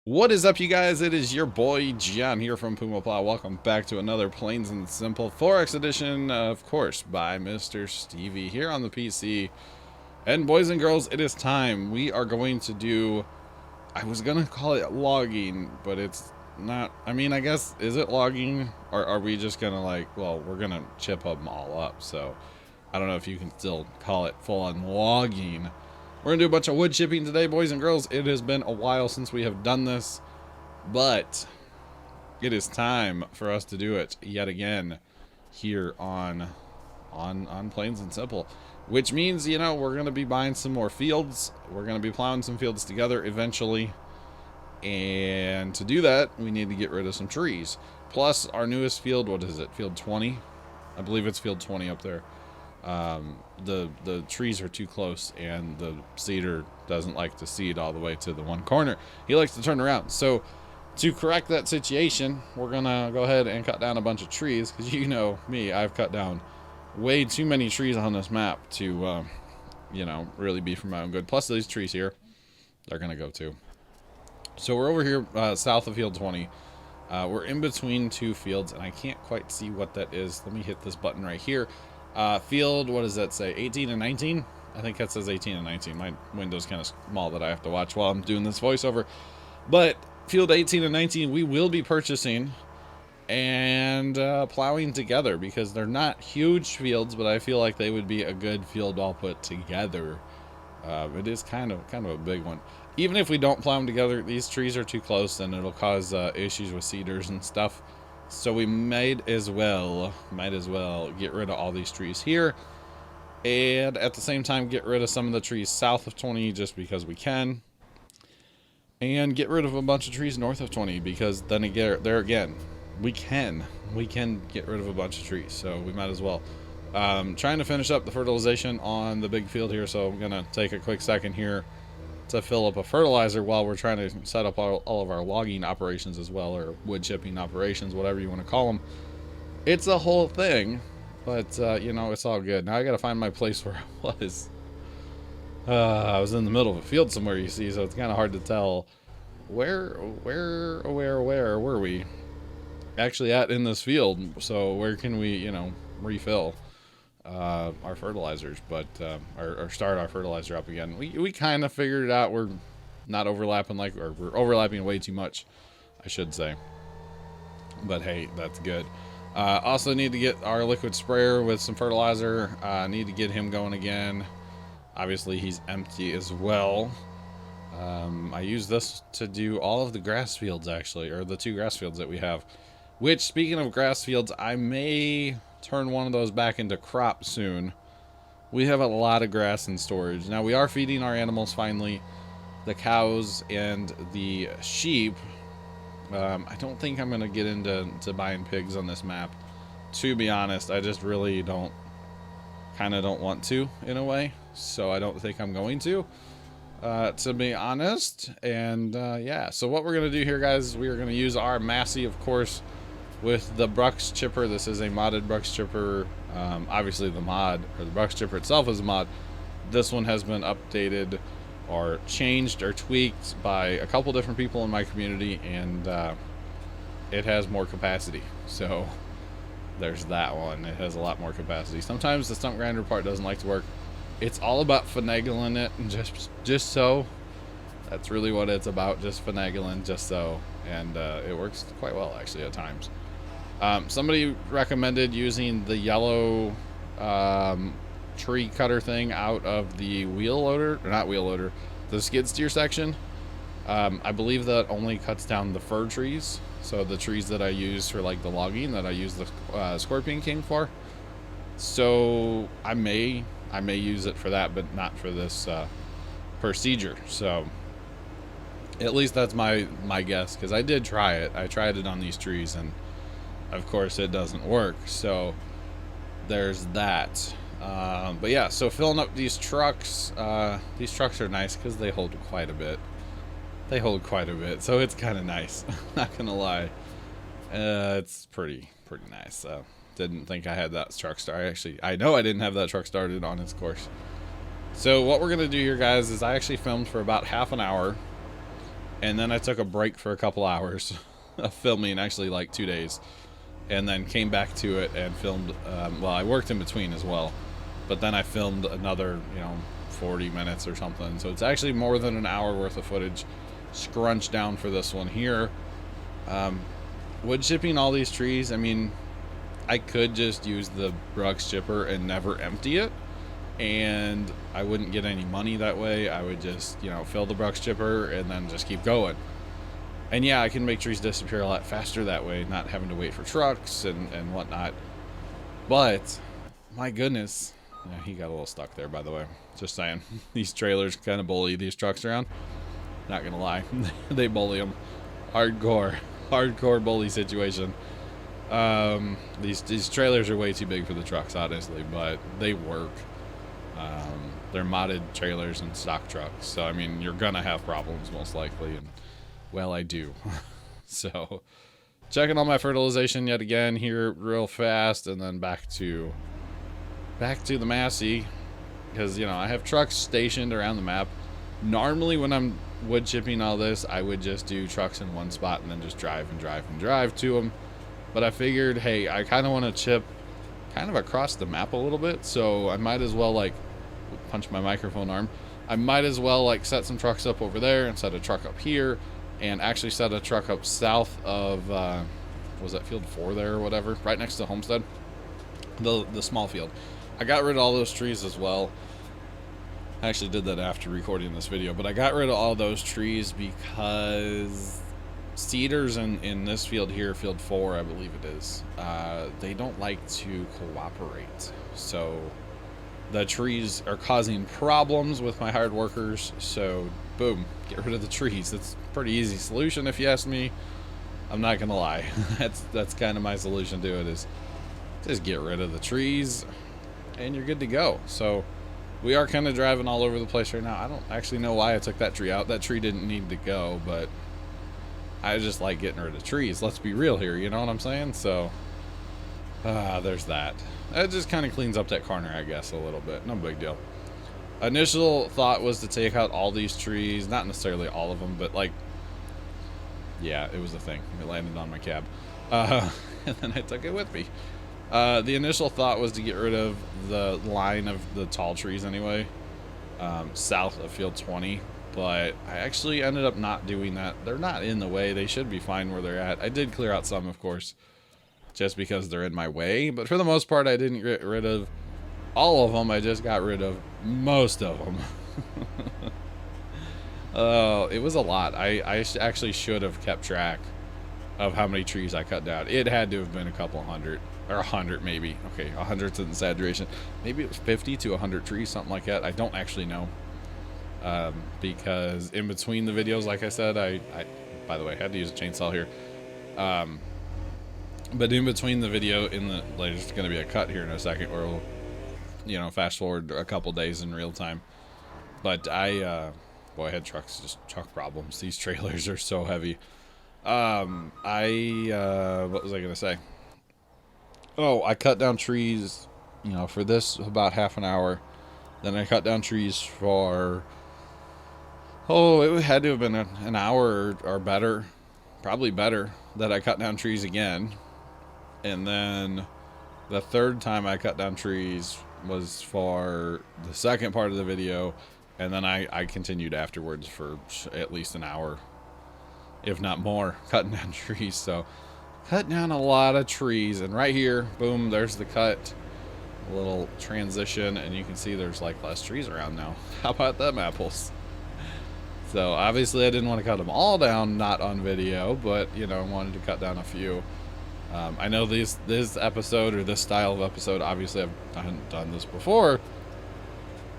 What is up, you guys? It is your boy John here from Pumaplow. Welcome back to another Plains and Simple Forex edition, of course, by Mr. Stevie here on the PC. And boys and girls, it is time. We are going to do, I was going to call it logging, but it's not. I mean, I guess, is it logging? Or are we just going to well, we're going to chip them all up. So I don't know if you can still call it full-on logging. We're going to do a bunch of wood chipping today, boys and girls. It has been a while since we have done this, but it is time for us to do it yet again here on Plains and Simple. Which means, you know, we're going to be buying some more fields. We're going to be plowing some fields together eventually. And to do that, we need to get rid of some trees. Plus, our newest field, what is it? Field 20? I believe it's field 20 up there. The trees are too close, and the seeder doesn't like to seed all the way to the one corner. He likes to turn around. So to correct that situation, we're gonna go ahead and cut down a bunch of trees, because you know me, I've cut down way too many trees on this map to you know, really be for my own good. Plus these trees here, they're gonna go too. So we're over here south of field 20. We're in between two fields, and I can't quite see what that is. Let me hit this button right here. Field, what does that say? 18 and 19? I think that says 18 and 19. My window's kind of small that I have to watch while I'm doing this voiceover. But field 18 and 19, we will be purchasing and plowing together, because they're not huge fields, but I feel like they would be a good field all put together. It is kind of a big one. Even if we don't plow them together, these trees are too close, and it'll cause issues with seeders and stuff. So we might as well get rid of all these trees here, and at the same time get rid of some of the trees south of 20 just because we can, and get rid of a bunch of trees north of 20 because then again, we can get rid of a bunch of trees, so we might as well. Trying to finish up the fertilization on the big field here, so I'm gonna take a quick second here to fill up a fertilizer while we're trying to set up all of our logging operations as well, or wood chipping operations, whatever you want to call them. It's a whole thing, but you know, it's all good. Now I gotta find my place where I was. I was in the middle of a field somewhere, you see, so it's kind of hard to tell where were we actually at in this field. So where can we, you know, refill our fertilizers, but or start our fertilizer up again. We kind of figured it out. We're not overlapping, or we're overlapping way too much, I should say. But hey, that's good. Also need to get our liquid sprayer with some fertilizer. Need to get him going again. Obviously he's empty as well. I use this to do all of the grass fields, actually, or the two grass fields that we have. Which, speaking of grass fields, I may turn one of those back into crop soon. We have a lot of grass in storage. Now, we are feeding our animals finally, the cows and the sheep. I don't think I'm going to get into buying pigs on this map. To be honest, I just really don't want to, in a way. So I don't think I'm going to be honest. And yeah, so what we're going to do here, guys, is we are going to use our Massey, of course, with the Brux chipper. This is a modded Brux chipper. Obviously the mod, or the Brux chipper itself, is a mod. This one has been updated or changed or tweaked by a couple different people in my community, and it has more capacity. So there's that one. It has a lot more capacity. Sometimes the stump grinder part doesn't like to work. It's all about finagling it, and just so. That's really what it's about, just finagling, just so. And it works quite well, actually, at times. Somebody recommended using the yellow tree cutter thing out of the wheel loader, or not wheel loader, the skid steer section. I believe that only cuts down the fir trees, so the trees that I use for like the logging, that I use the Scorpion King for. So I may use it for that, but not for this procedure. So at least that's my guess, because I did try it. I tried it on these trees, and of course it doesn't work. So there's that. But yeah, so filling up these trucks. These trucks are nice because they hold quite a bit. So it's kind of nice. Not gonna lie. It's pretty nice. Didn't think I had that truck started. I know I didn't have that truck started on its course. So what we're gonna do here, guys, is I actually filmed for about half an hour And then I took a break for a couple hours of filming, actually like 2 days, and then came back to it and filmed. Well, I worked in between as well, but then I filmed another, 40 minutes or something. So it's actually more than an hour worth of footage scrunched down for this one here. Wood chipping all these trees, I mean, I could just use the brush chipper and never empty it, and I wouldn't get any money that way. I would just, fill the brush chipper and then just keep going. And yeah, I can make trees disappear a lot faster that way, not having to wait for trucks and whatnot. But, my goodness. Yeah, he got a little stuck there, by the way. Just saying. These trailers kind of bully these trucks around. Not gonna lie. They bully them. Hardcore bully situation. These trailers are way too big for the trucks, honestly, but they work. They're modded trailers and stock trucks, so I mean, you're gonna have problems most likely, and well, I do. So, checking on my fertilization yet again here real fast, and then back to the Massey, because I have trucks stationed around the map. Normally, when I'm wood chipping all this, I would just do trucks in one spot and then just drive to them. But I figured, hey, I kind of want to chip kind of across the map a little bit, so I might as well, like, punch my microphone arm. I might as well, like, set some trucks up over there and set a truck up here, and actually set a truck up south of, was that field 4 there or whatever, right next to Homestead, the small field. I got rid of all those trees as well. I actually did that after recording this video, but I got rid of all those trees because cedars in this field here, field 4, I believe it is, they don't like to cooperate. So the trees are causing problems with my hard workers. So boom, get rid of the trees. It's a pretty easy solution if you ask me. I'm not gonna lie. That's kind of my solution to it, is just get rid of the trees and you're good to go. So we are kind of driving all over the place right now. I don't actually know why I took that tree out. That tree didn't need to go, but I just like getting rid of trees. Let's be real here, you know what I'm saying? So, there's that. It just kind of cleans up that corner, I guess, a little bit. No big deal. Initial thought was to take out all these trees. Not necessarily all of them, but, like, yeah, it was a thing. It landed on my cab. And then I took it with me. The initial thought was to get rid of the line of the tall trees anyway, south of field 20, but I actually ended up not doing that. They're not in the way. They should be fine where they're at. I did clear out some, of course, just because they're in my way, but for the most part, I didn't get rid of all of them. I just got rid of most of them. It was a lot. I actually should have kept track of how many trees I cut down. It had to have been a couple hundred. Or 100 maybe. Okay, 100's an exaggeration. Maybe it was 50 to 100 trees, something like that. I don't actually know. Because in between the videos, like I said, I by the way, had to use a chainsaw here. But in between the video, there's going to be a cut here in a second where we'll, fast forward a couple days in real time. But I had truck problems. These trailers are so heavy. What was I going to say? Oh, I cut down trees, for this about half an hour. Then I cut down trees for, it had to have been an hour or better, probably better, that I cut down trees again. And then the third time I cut down trees was for the second part of the video. And then I continued afterwards for at least an hour, if not more, cutting down trees. So cut down a lot of trees, and right here, boom, there's the cut. A little transition, and you can see there's like less trees around now. How about them apples? So obviously I didn't want to cut them all down, not on video, but I wanted to cut down a few. I know this episode, or this style of episode, obviously I haven't done this before,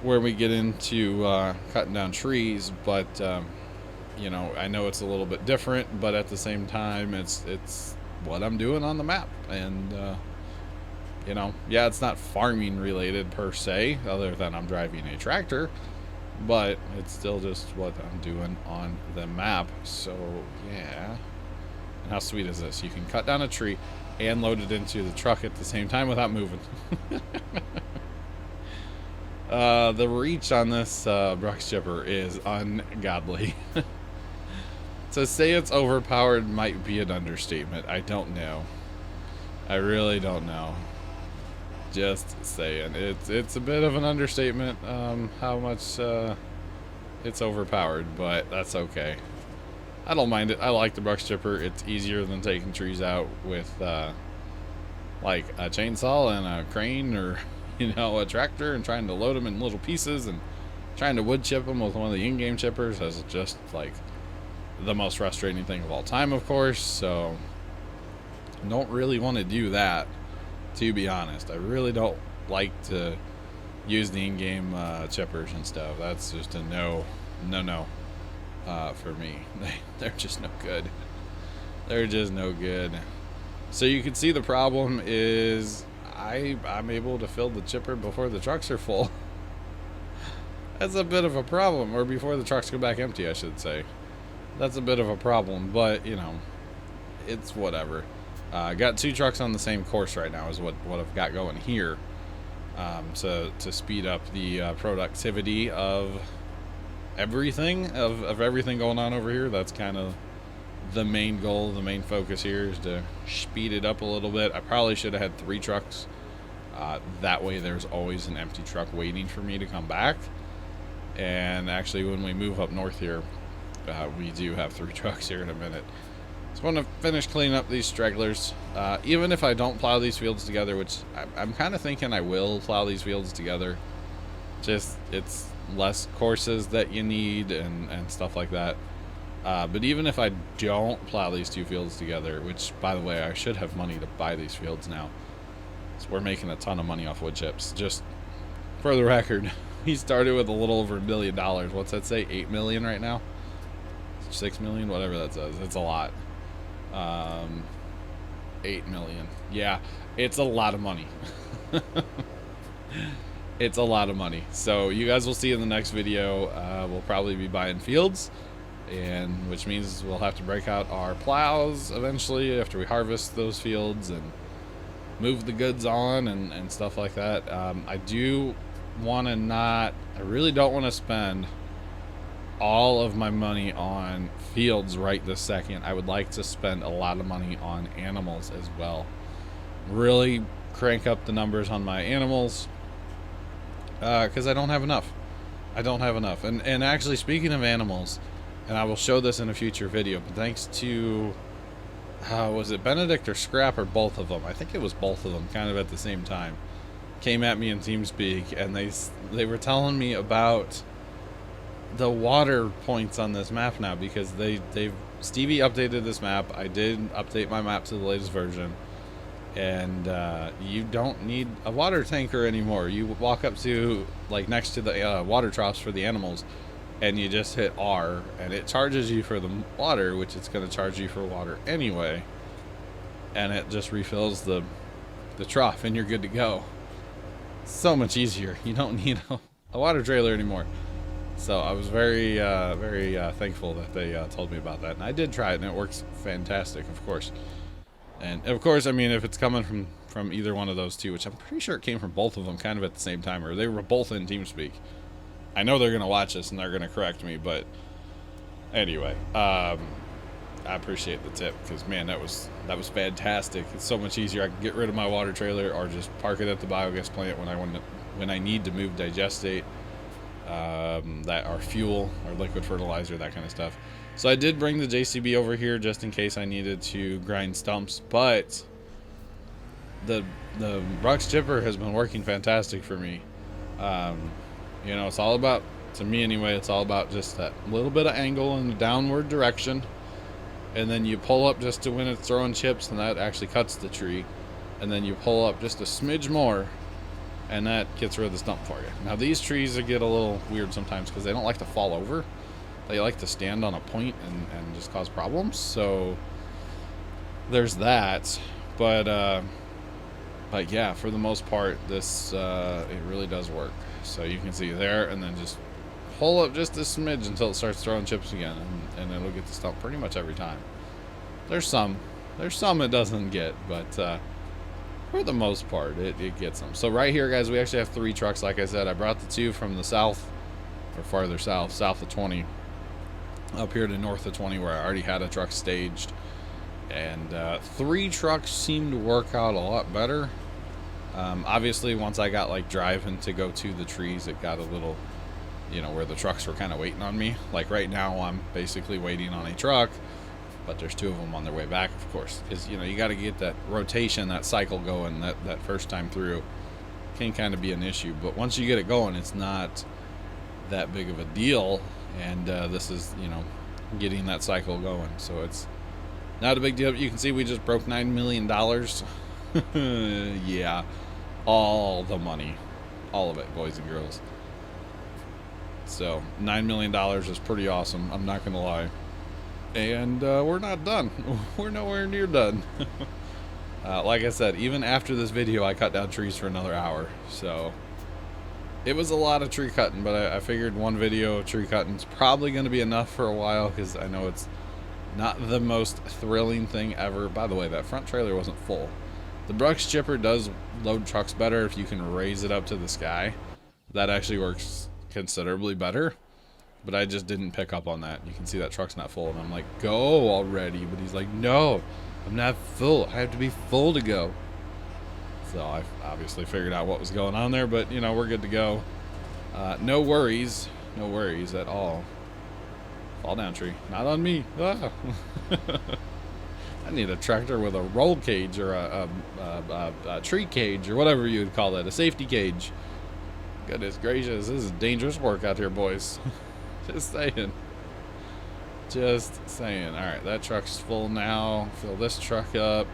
where we get into cutting down trees, but I know it's a little bit different, but at the same time, it's what I'm doing on the map. And yeah, it's not farming related per se, other than I'm driving a tractor, but it's still just what I'm doing on the map. So yeah. And how sweet is this? You can cut down a tree and load it into the truck at the same time without moving. The reach on this brush chipper is ungodly. To say it's overpowered might be an understatement. I don't know. I really don't know. Just saying. It's a bit of an understatement, how much it's overpowered, but that's okay. I don't mind it. I like the brush chipper. It's easier than taking trees out with like a chainsaw and a crane, or you know, a tractor, and trying to load them in little pieces and trying to wood chip them with one of the in-game chippers. Is just like the most frustrating thing of all time, of course. So don't really want to do that, to be honest. I really don't like to use the in-game chippers and stuff. That's just a no for me. They're just no good. They're just no good. So you can see the problem is I'm able to fill the chipper before the trucks are full. That's a bit of a problem, or before the trucks go back empty, I should say. That's a bit of a problem, but you know, it's whatever. Got 2 trucks on the same course right now is what I've got going here. So to speed up the productivity of everything, of everything going on over here. That's kind of the main goal, the main focus here, is to speed it up a little bit. I probably should have had 3 trucks. That way there's always an empty truck waiting for me to come back. And actually, when we move up north here, we do have 3 trucks here in a minute. So I want to finish cleaning up these stragglers. Even if I don't plow these fields together, which I'm kind of thinking I will plow these fields together. Just, it's less courses that you need and stuff like that. But even if I don't plow these 2 fields together, which, by the way, I should have money to buy these fields now. So we're making a ton of money off wood chips. Just for the record, we started with a little over $1 million. What's that say? 8 million right now? 6 million? Whatever that says. It's a lot. 8 million. Yeah, it's a lot of money. It's a lot of money. So you guys will see in the next video, we'll probably be buying fields, and which means we'll have to break out our plows eventually after we harvest those fields and move the goods on and stuff like that. I do want to I really don't want to spend all of my money on fields right this second. I would like to spend a lot of money on animals as well. Really crank up the numbers on my animals, because I don't have enough. I don't have enough. And actually, speaking of animals, and I will show this in a future video, but thanks to was it Benedict or Scrap, or both of them? I think it was both of them kind of at the same time. Came at me in TeamSpeak, and they were telling me about the water points on this map now, because Stevie updated this map. I did update my map to the latest version, and you don't need a water tanker anymore. You walk up to, like, next to the water troughs for the animals, and you just hit R, and it charges you for the water, which it's going to charge you for water anyway, and it just refills the trough, and you're good to go. So much easier. You don't need a water trailer anymore. So I was very thankful that they told me about that, and I did try it, and it works fantastic, of course. And of course, I mean, if it's coming from either one of those two, which I'm pretty sure it came from both of them kind of at the same time, or they were both in TeamSpeak. I know they're gonna watch this and they're gonna correct me, but anyway, I appreciate the tip, because man, that was fantastic. It's so much easier. I can get rid of my water trailer or just park it at the biogas plant when I need to move digestate. That our fuel or liquid fertilizer, that kind of stuff. So I did bring the JCB over here just in case I needed to grind stumps, but the Brux chipper has been working fantastic for me. You know, it's all about, to me anyway, it's all about just that little bit of angle in the downward direction, and then you pull up just to when it's throwing chips, and that actually cuts the tree, and then you pull up just a smidge more, and that gets rid of the stump for you. Now these trees get a little weird sometimes because they don't like to fall over. They like to stand on a point and just cause problems. So there's that. But yeah, for the most part, this it really does work. So you can see there, and then just pull up just a smidge until it starts throwing chips again, and it'll get the stump pretty much every time. There's some it doesn't get, but for the most part, it gets them. So right here, guys, we actually have 3 trucks. Like I said, I brought the 2 from the south, or farther south of 20. up here to north of 20 where I already had a truck staged. And 3 trucks seemed to work out a lot better. Obviously, once I got like driving to go to the trees, it got a little, you know, where the trucks were kind of waiting on me. Like right now, I'm basically waiting on a truck, but there's 2 of them on their way back, of course. Because, you know, you got to get that rotation, that cycle going that first time through. Can kind of be an issue. But once you get it going, it's not that big of a deal. And this is, you know, getting that cycle going. So it's not a big deal. You can see we just broke $9 million. Yeah. All the money. All of it, boys and girls. So, $9 million is pretty awesome. I'm not going to lie. And we're not done. We're nowhere near done. Like I said, even after this video, I cut down trees for another hour. So, it was a lot of tree cutting, but I figured one video of tree cutting is probably going to be enough for a while, because I know it's not the most thrilling thing ever. By the way, that front trailer wasn't full. The brush chipper does load trucks better if you can raise it up to the sky. That actually works considerably better, but I just didn't pick up on that. You can see that truck's not full, and I'm like, go already, but he's like, no, I'm not full. I have to be full to go. So I obviously figured out what was going on there, but you know, we're good to go. No worries at all. Fall down, tree. Not on me. Ah. I need a tractor with a roll cage or a tree cage or whatever you would call that, a safety cage. Goodness gracious, this is dangerous work out here, boys. Just saying. Just saying. All right, that truck's full now. Fill this truck up.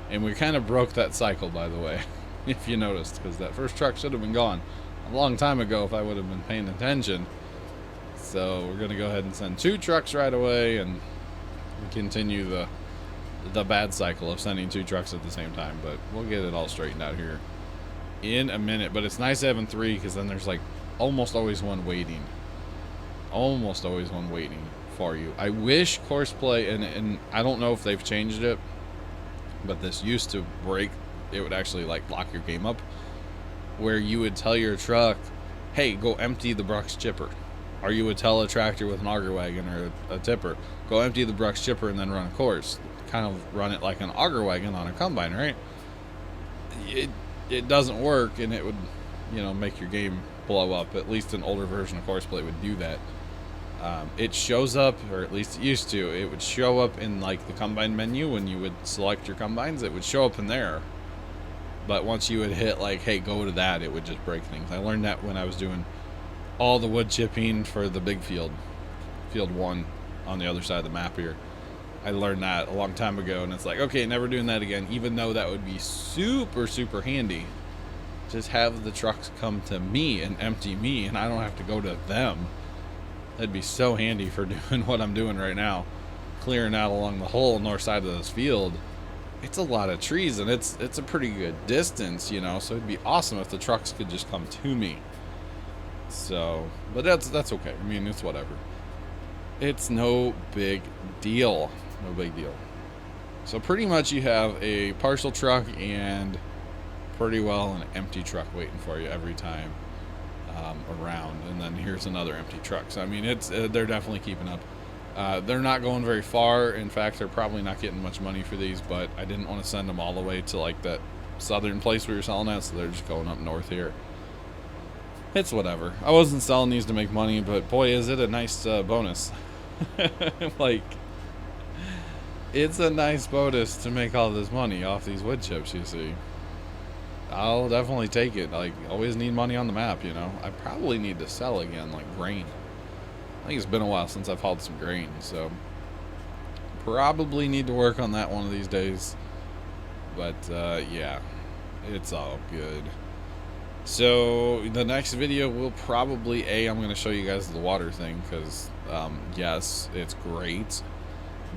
And we kind of broke that cycle, by the way, if you noticed, because that first truck should have been gone a long time ago if I would have been paying attention. So we're going to go ahead and send 2 trucks right away and continue the bad cycle of sending 2 trucks at the same time. But we'll get it all straightened out here in a minute. But it's nice having 3, because then there's like almost always one waiting. Almost always one waiting for you. I wish Courseplay, and I don't know if they've changed it, but this used to break. It would actually like lock your game up, where you would tell your truck, hey, go empty the brush chipper. Or you would tell a tractor with an auger wagon or a tipper, go empty the brush chipper and then run a course. Kind of run it like an auger wagon on a combine, right? It doesn't work, and it would, you know, make your game blow up. At least an older version of Courseplay would do that. It shows up, or at least it used to, it would show up in like the combine menu when you would select your combines. It would show up in there. But once you would hit like, hey, go to that, it would just break things. I learned that when I was doing all the wood chipping for the big field, field 1 on the other side of the map here. I learned that a long time ago, and it's like, okay, never doing that again, even though that would be super, super handy. Just have the trucks come to me and empty me, and I don't have to go to them. That'd be so handy for doing what I'm doing right now, clearing out along the whole north side of this field. It's a lot of trees, and it's a pretty good distance, you know, so it'd be awesome if the trucks could just come to me. So, but that's okay. I mean, it's whatever. It's no big deal. No big deal. So pretty much you have a partial truck and pretty well an empty truck waiting for you every time around, and then here's another empty truck. So I mean, it's they're definitely keeping up. They're not going very far. In fact, they're probably not getting much money for these, but I didn't want to send them all the way to like that southern place we were selling at, so they're just going up north here. It's whatever. I wasn't selling these to make money, but boy, is it a nice bonus. Like, it's a nice bonus to make all this money off these wood chips, you see. I'll definitely take it. Like, always need money on the map, you know. I probably need to sell again, like grain. I think it's been a while since I've hauled some grain, so probably need to work on that one of these days. But yeah, it's all good. So the next video will probably, I'm going to show you guys the water thing, because yes, it's great.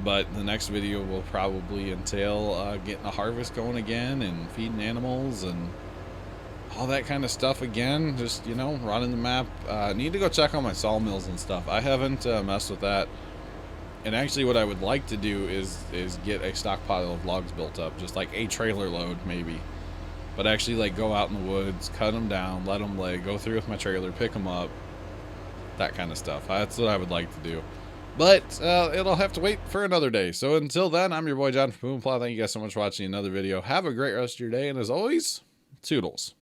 But the next video will probably entail getting a harvest going again and feeding animals and all that kind of stuff again. Just, you know, running the map. Need to go check on my sawmills and stuff. I haven't messed with that. And actually what I would like to do is get a stockpile of logs built up. Just like a trailer load maybe. But actually like go out in the woods, cut them down, let them lay, go through with my trailer, pick them up. That kind of stuff. That's what I would like to do. But it'll have to wait for another day. So until then, I'm your boy John from Pumaplow. Thank you guys so much for watching another video. Have a great rest of your day. And as always, toodles.